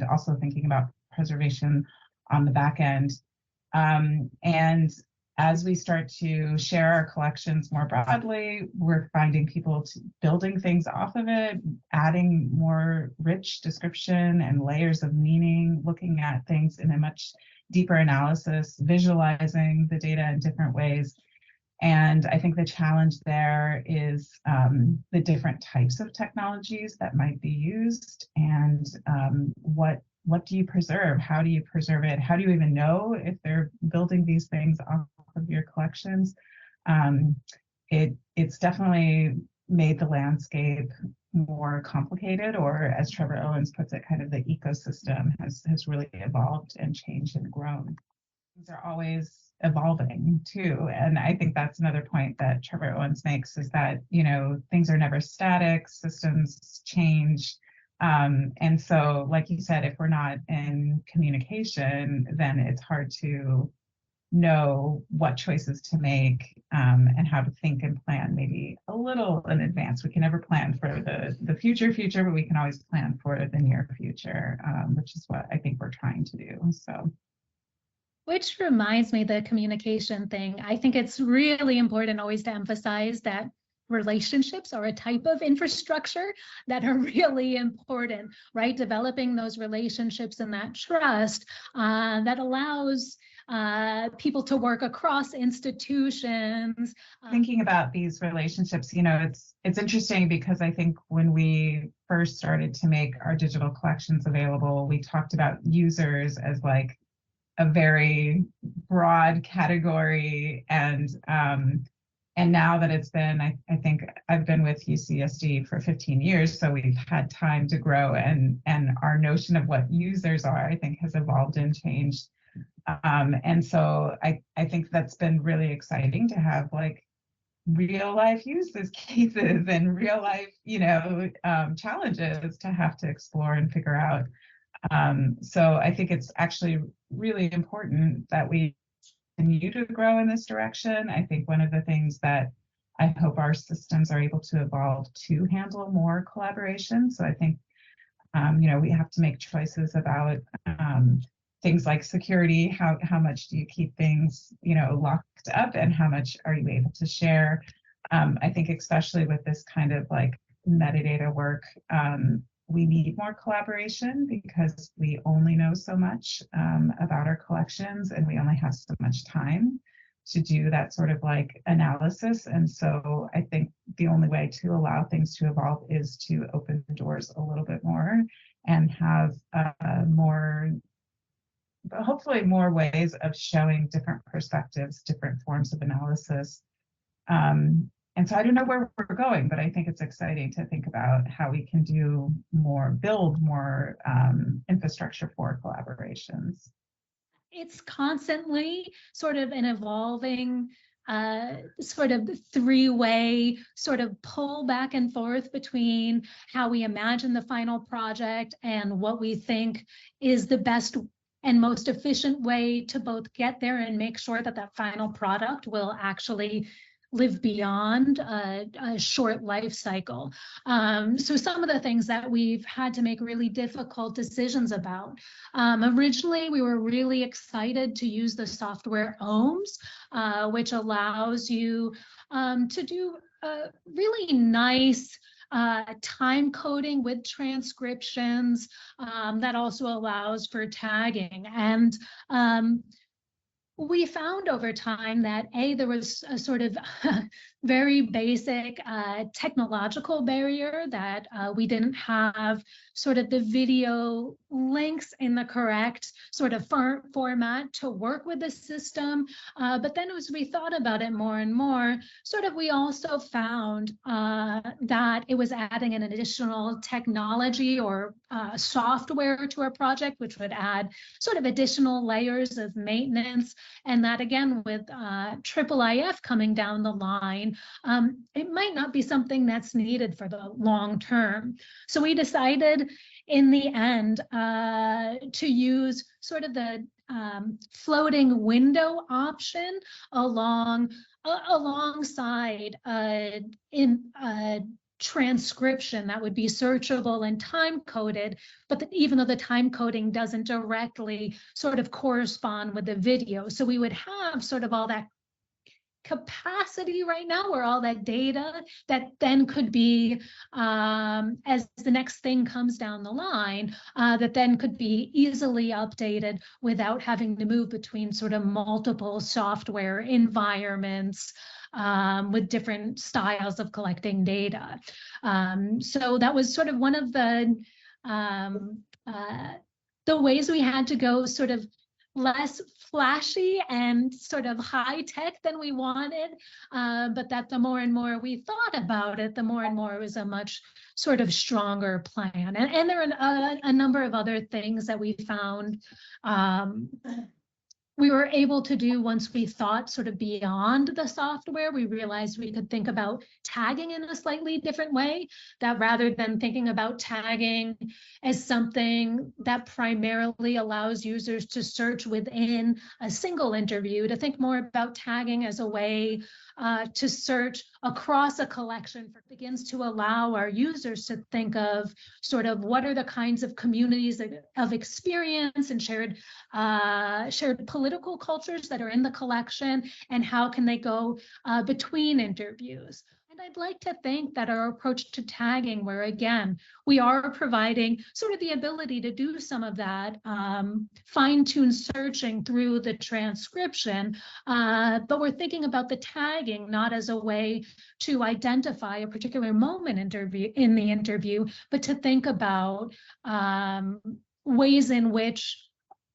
and also thinking about preservation on the back end. And as we start to share our collections more broadly, we're finding people building things off of it, adding more rich description and layers of meaning, looking at things in a much deeper analysis, visualizing the data in different ways. And I think the challenge there is the different types of technologies that might be used, and what do you preserve? How do you preserve it? How do you even know if they're building these things off of your collections? It's definitely made the landscape more complicated, or as Trevor Owens puts it, kind of the ecosystem has really evolved and changed and grown. Things are always evolving too, and I think that's another point that Trevor Owens makes, is that, you know, things are never static, systems change. And so, like you said, if we're not in communication, then it's hard to know what choices to make, and how to think and plan maybe a little in advance. We can never plan for the future, but we can always plan for the near future, which is what I think we're trying to do. So. Which reminds me, the communication thing, I think it's really important always to emphasize that relationships are a type of infrastructure that are really important, right? Developing those relationships and that trust that allows people to work across institutions. Thinking about these relationships, you know, it's interesting, because I think when we first started to make our digital collections available, we talked about users as like a very broad category, and now that it's been, I think I've been with UCSD for 15 years, so we've had time to grow, and our notion of what users are, I think, has evolved and changed. And so I think that's been really exciting to have like real life use cases and real life, you know, challenges to have to explore and figure out. So I think it's actually really important that we continue to grow in this direction. I think one of the things that I hope our systems are able to evolve to handle more collaboration. So I think, you know, we have to make choices about things like security. How much do you keep things, you know, locked up, and how much are you able to share? I think especially with this kind of like metadata work, we need more collaboration, because we only know so much about our collections, and we only have so much time to do that sort of like analysis. And so I think the only way to allow things to evolve is to open the doors a little bit more, and have more, hopefully more ways of showing different perspectives, different forms of analysis. And so I don't know where we're going, but I think it's exciting to think about how we can do more, build more infrastructure for collaborations. It's constantly sort of an evolving sort of three-way sort of pull back and forth between how we imagine the final project and what we think is the best and most efficient way to both get there and make sure that that final product will actually live beyond a short life cycle. So some of the things that we've had to make really difficult decisions about. Originally, we were really excited to use the software OHMS, which allows you to do really nice time coding with transcriptions that also allows for tagging. And we found over time that there was a sort of very basic technological barrier, that we didn't have sort of the video links in the correct sort of format to work with the system. But then as we thought about it more and more, sort of we also found that it was adding an additional technology or software to our project, which would add sort of additional layers of maintenance. And that again, with IIIF coming down the line, it might not be something that's needed for the long term. So we decided in the end to use sort of the floating window option alongside transcription that would be searchable and time-coded, but that even though the time coding doesn't directly sort of correspond with the video. So we would have sort of all that capacity right now, or all that data that then could be, as the next thing comes down the line, that then could be easily updated without having to move between sort of multiple software environments, with different styles of collecting data. So that was sort of one of the ways we had to go sort of less flashy and sort of high tech than we wanted, but that the more and more we thought about it, the more and more it was a much sort of stronger plan. And there are a number of other things that we found we were able to do once we thought sort of beyond the software. We realized we could think about tagging in a slightly different way, that rather than thinking about tagging as something that primarily allows users to search within a single interview, to think more about tagging as a way to search across a collection. Begins to allow our users to think of sort of what are the kinds of communities of experience and shared political cultures that are in the collection, and how can they go between interviews. And I'd like to think that our approach to tagging, where again, we are providing sort of the ability to do some of that fine-tuned searching through the transcription, but we're thinking about the tagging not as a way to identify a particular moment in the interview, but to think about ways in which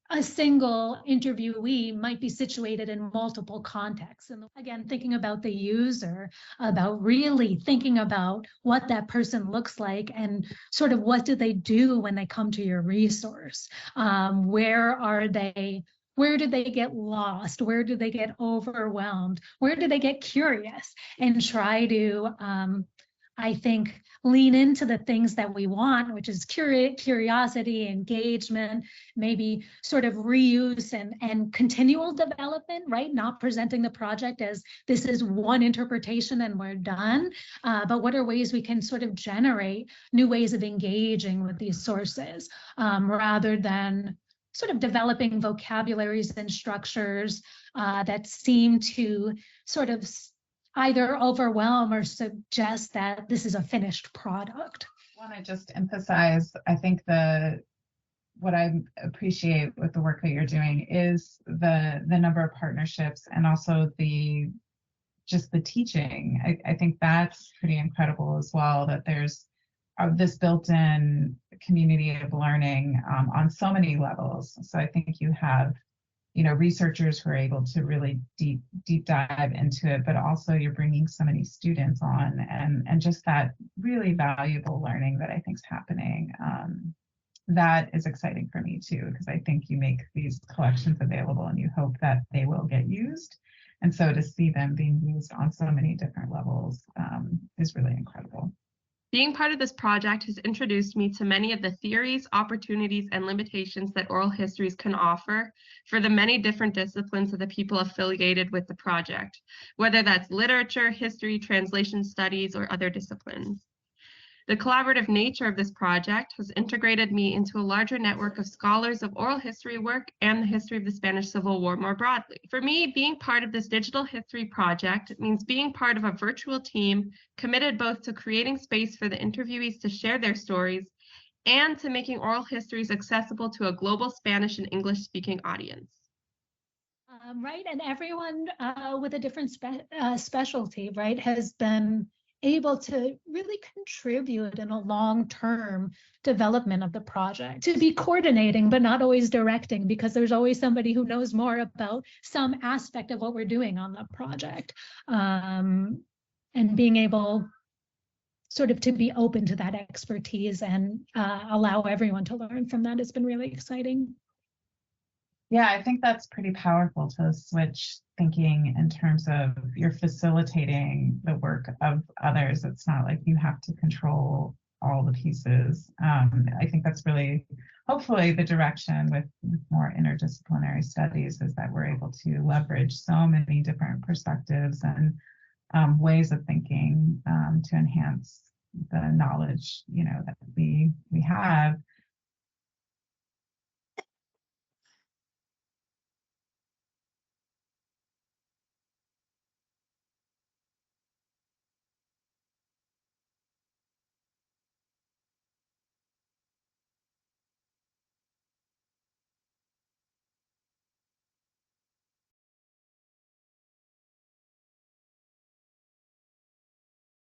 a single interviewee might be situated in multiple contexts. And again, thinking about the user, about really thinking about what that person looks like and sort of what do they do when they come to your resource? Where are they? Where do they get lost? Where do they get overwhelmed? Where do they get curious? And try to, I think, lean into the things that we want, which is curiosity, engagement, maybe sort of reuse and continual development, right? Not presenting the project as this is one interpretation and we're done, but what are ways we can sort of generate new ways of engaging with these sources, rather than sort of developing vocabularies and structures that seem to sort of either overwhelm or suggest that this is a finished product. I want to just emphasize, I think what I appreciate with the work that you're doing is the number of partnerships, and also the teaching. I think that's pretty incredible as well, that there's this built-in community of learning on so many levels. So I think you have researchers who are able to really deep dive into it, but also you're bringing so many students on, and just that really valuable learning that I think is happening. That is exciting for me too, because I think you make these collections available and you hope that they will get used. And so to see them being used on so many different levels is really incredible. Being part of this project has introduced me to many of the theories, opportunities, and limitations that oral histories can offer for the many different disciplines of the people affiliated with the project, whether that's literature, history, translation studies, or other disciplines. The collaborative nature of this project has integrated me into a larger network of scholars of oral history work and the history of the Spanish Civil War more broadly. For me, being part of this digital history project means being part of a virtual team committed both to creating space for the interviewees to share their stories and to making oral histories accessible to a global Spanish and English-speaking audience. Right, and everyone with a different specialty, right, has been able to really contribute in a long-term development of the project, to be coordinating but not always directing, because there's always somebody who knows more about some aspect of what we're doing on the project, and being able sort of to be open to that expertise and allow everyone to learn from that has been really exciting. Yeah, I think that's pretty powerful, to switch thinking in terms of you're facilitating the work of others. It's not like you have to control all the pieces. I think that's really, hopefully, the direction with more interdisciplinary studies, is that we're able to leverage so many different perspectives and ways of thinking to enhance the knowledge, that we have.